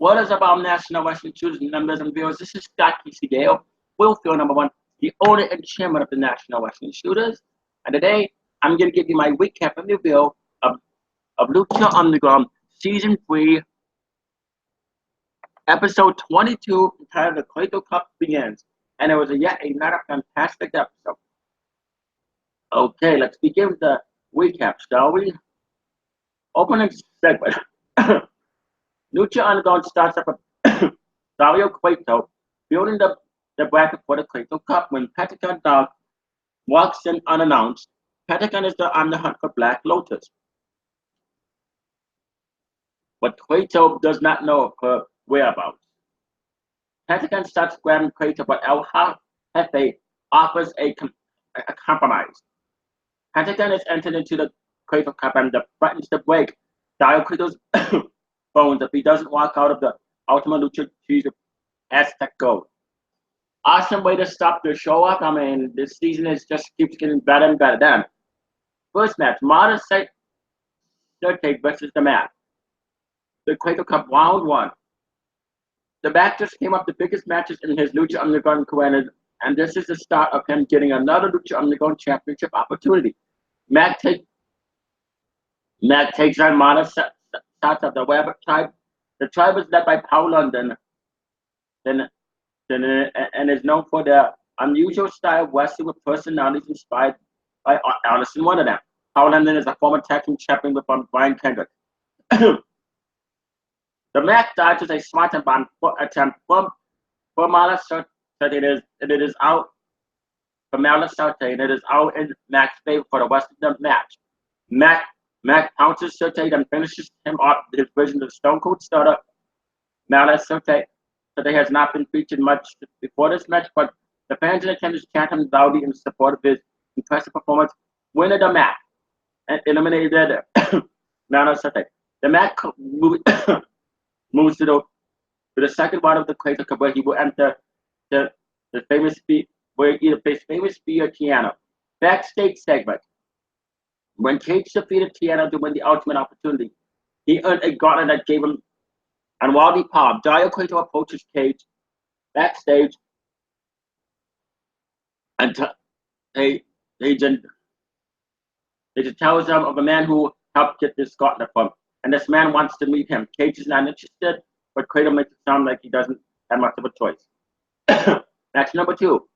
What is about National Wrestling Shooters members and viewers? This is Scott Casey Gale, Willfield number one, the owner and chairman of the National Wrestling Shooters. And today, I'm going to give you my recap and review of Lucha Underground Season 3, Episode 22, entitled The Cueto Cup Begins. And it was yet another fantastic episode. Okay, let's begin with the recap, shall we? Opening segment. Lucha Underground starts up with Dario Cueto building the bracket for the Cueto Cup when Pentagon Dog walks in unannounced. Pentagon is on the hunt for Black Lotus, but Cueto does not know of her whereabouts. Pentagon starts grabbing Cueto, but El Jefe offers a compromise. Pentagon is entered into the Cueto Cup and threatens to break Dario Cueto's bones if he doesn't walk out of the Ultima Lucha Tuesday Aztec Gold. Awesome way to stop the show up. I mean, this season just keeps getting better and better. Then, first match, Mata Serte versus the Mac. The Cueto Cup round one. The Mac just came up the biggest matches in his Lucha Underground career, and this is the start of him getting another Lucha Underground championship opportunity. Mac takes on Mata Serte of the Weber tribe. The tribe is led by Paul London and is known for their unusual style of wrestling with personalities inspired by Anderson, one of them. Paul London is a former tag team champion with Brian Kendrick. The Mac dodges a smart and bomb attempt from Mala Serte. It is out for Mala Serte, and it is out in Mac's favor for the rest of the match. Mac pounces Serte and finishes him off his version of the Stone Cold Stunner. Mala Serte has not been featured much before this match, but the fans in attendance chant him loudly in support of his impressive performance. Winner the match and eliminated Mala Serte. The match moves to the second round of the Cueto Cup, where he will enter the famous where he faces famous Spear Tiano. Backstage segment. When Cage defeated Tiano to win the Ultimate Opportunity, he earned a gauntlet that gave him unwieldy power. Dario Cueto approaches Cage backstage and he tells him of a man who helped get this gauntlet from him. And this man wants to meet him. Cage is not interested, but Cueto makes it sound like he doesn't have much of a choice. Match number 2.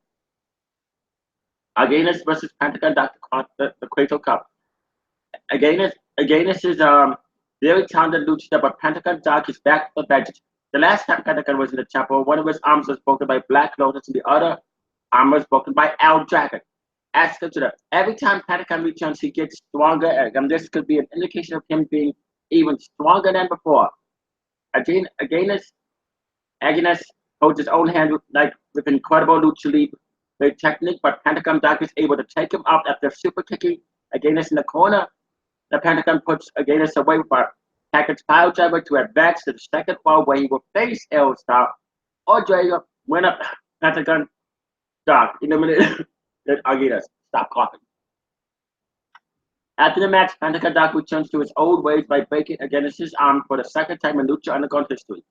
Against versus Pentagon the Cueto Cup. Against is very talented luchador, but Pentagon Dark is back for vengeance. The last time Pentagon was in the temple, one of his arms was broken by Black Lotus and the other arm was broken by El Dragon. As consider, every time Pentagon returns, he gets stronger, and this could be an indication of him being even stronger than before. Agonist holds his own hand with incredible lucha libre technique, but Pentagon Dark is able to take him out after super kicking Agonist in the corner. The Pentagon puts Agonist away with a package pile driver to advance to the second round, where he will face El Star or Drago. Winner Pentagon Dark eliminated Agonist. Stop coughing. After the match, Pentagon Dark returns to his old ways by breaking Agonist's arm for the second time in Lucha Underground history.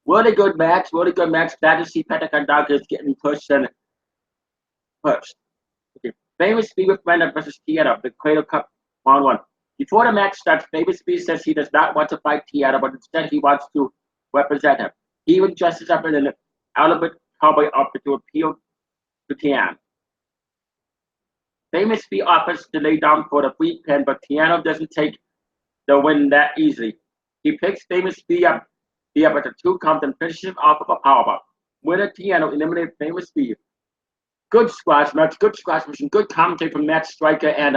Really good match. Glad to see Pentagon Dark is getting pushed. Okay. Famous Speed with Brenda versus Tieta, the Cueto Cup round 1. Before the match starts, Famous Speed says he does not want to fight Tieta, but instead he wants to represent him. He even dresses up in an Albert cowboy outfit to appeal to Tian. Famous Speed offers to lay down for the free pin, but Tiano doesn't take the win that easily. He picks Famous Speed up at the 2 count and finishes him off with a powerbomb. Winner Tiano eliminated Famous Speed. Good squash match, good commentary from Matt Striker and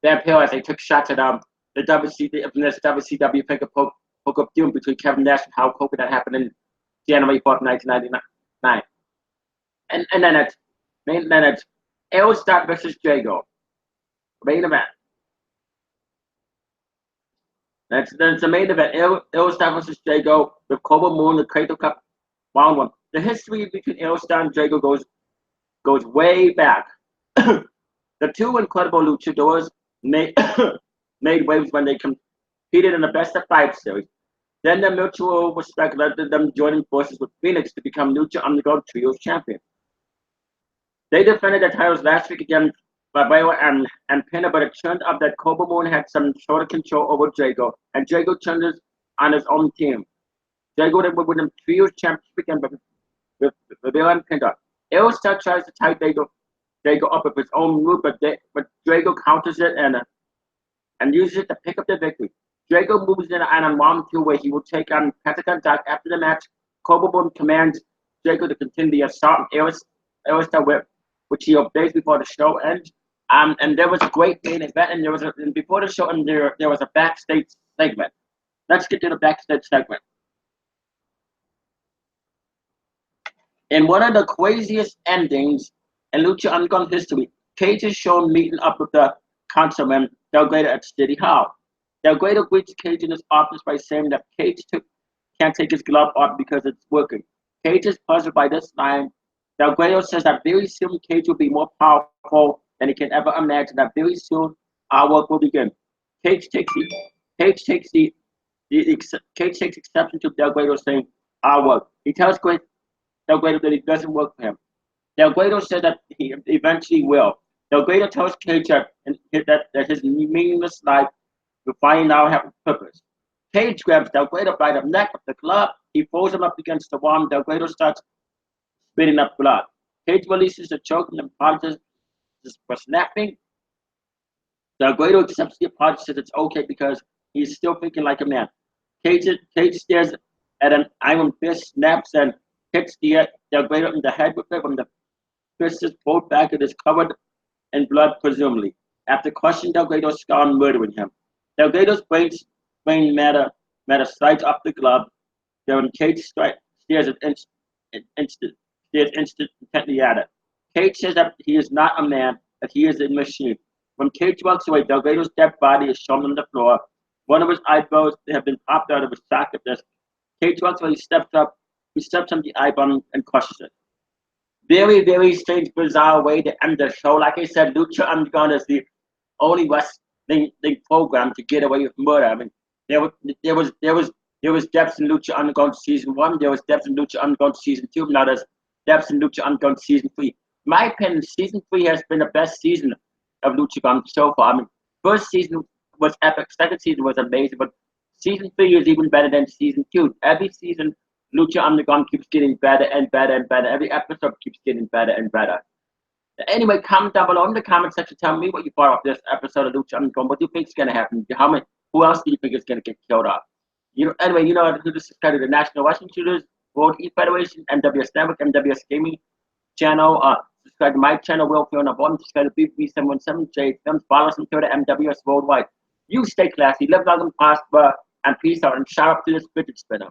Vampiro as they took shots at the WCW Finger Poke Up Doom between Kevin Nash and Hulk Hogan that happened in January 4th, 1999. And then it's El Star versus Drago. Main event. That's the main event. El Star versus Drago with Cobra Moon, the Cueto Cup round 1. The history between El Star and Drago goes way back. The two incredible luchadors made waves when they competed in the best of 5 series. Then the mutual respect led to them joining forces with Phoenix to become Lucha Underground Trios champions. They defended their titles last week against Barbaro and Pena, but it turned out that Cobra Moon had some sort of control over Drago, and Drago turned on his own team. Drago would win the Trios championship again with Barbaro and Pena. Aerostar tries to tie Drago up with his own move, but Drago counters it and uses it to pick up the victory. Drago moves in on a Mom 2 where he will take on Pentagon Doc after the match. Cobra Moon commands Drago to continue the assault on Aerostar Whip, which he obeys before the show ends. And there was a great main event, and before the show, and there was a backstage segment. Let's get to the backstage segment. In one of the craziest endings in Lucha Underground history, Cage is shown meeting up with the councilman Delgado at City Hall. Delgado greets Cage in his office by saying that Cage can't take his glove off because it's working. Cage is puzzled by this line. Delgado says that very soon Cage will be more powerful than he can ever imagine. That very soon our work will begin. Cage takes exception to Delgado saying our work. He tells Delgado that it doesn't work for him. Delgado said that he eventually will. Delgado tells Cage that his meaningless life will finally now have a purpose. Cage grabs Delgado by the neck of the glove. He throws him up against the wall. Delgado starts spitting up blood. Cage releases the choke and apologizes for snapping. Delgado accepts the apology, says it's okay because he's still thinking like a man. Cage stares at an iron fist, snaps, and hits Delgado in the head with it. When the fist is pulled back, it is covered in blood, presumably. After crushing Delgado's skull and murdering him, Delgado's brain matter slides off the glove. Then Cage stares intently at it. Cage says that he is not a man, that he is a machine. When Cage walks away, Delgado's dead body is shown on the floor. One of his eyebrows have been popped out of his socket. Cage walks away, he steps on the eyebrow and crushes it. Very, very strange, bizarre way to end the show. Like I said, Lucha Underground is the only wrestling program to get away with murder. I mean, there was depths in Lucha Underground season 1. There was depths in Lucha Underground season 2. Now there's depths in Lucha Underground season 3. In my opinion, season 3 has been the best season of Lucha Underground so far. I mean, first season was epic. Second season was amazing, but season 3 is even better than season 2. Every season, Lucha Underground keeps getting better and better and better. Every episode keeps getting better and better. Anyway, comment down below in the comment section. Tell me what you thought of this episode of Lucha Underground. What do you think is going to happen? Who else do you think is going to get killed off? Anyway, you know how to subscribe to the National Wrestling Shooters, World E Federation, MWS Network, MWS Gaming channel. Subscribe to my channel, Will Fiona Bottom. Subscribe to BB717J Films. Follow us on Twitter, MWS Worldwide. You stay classy, live long and prosper, and peace out. And shout out to this fidget spinner.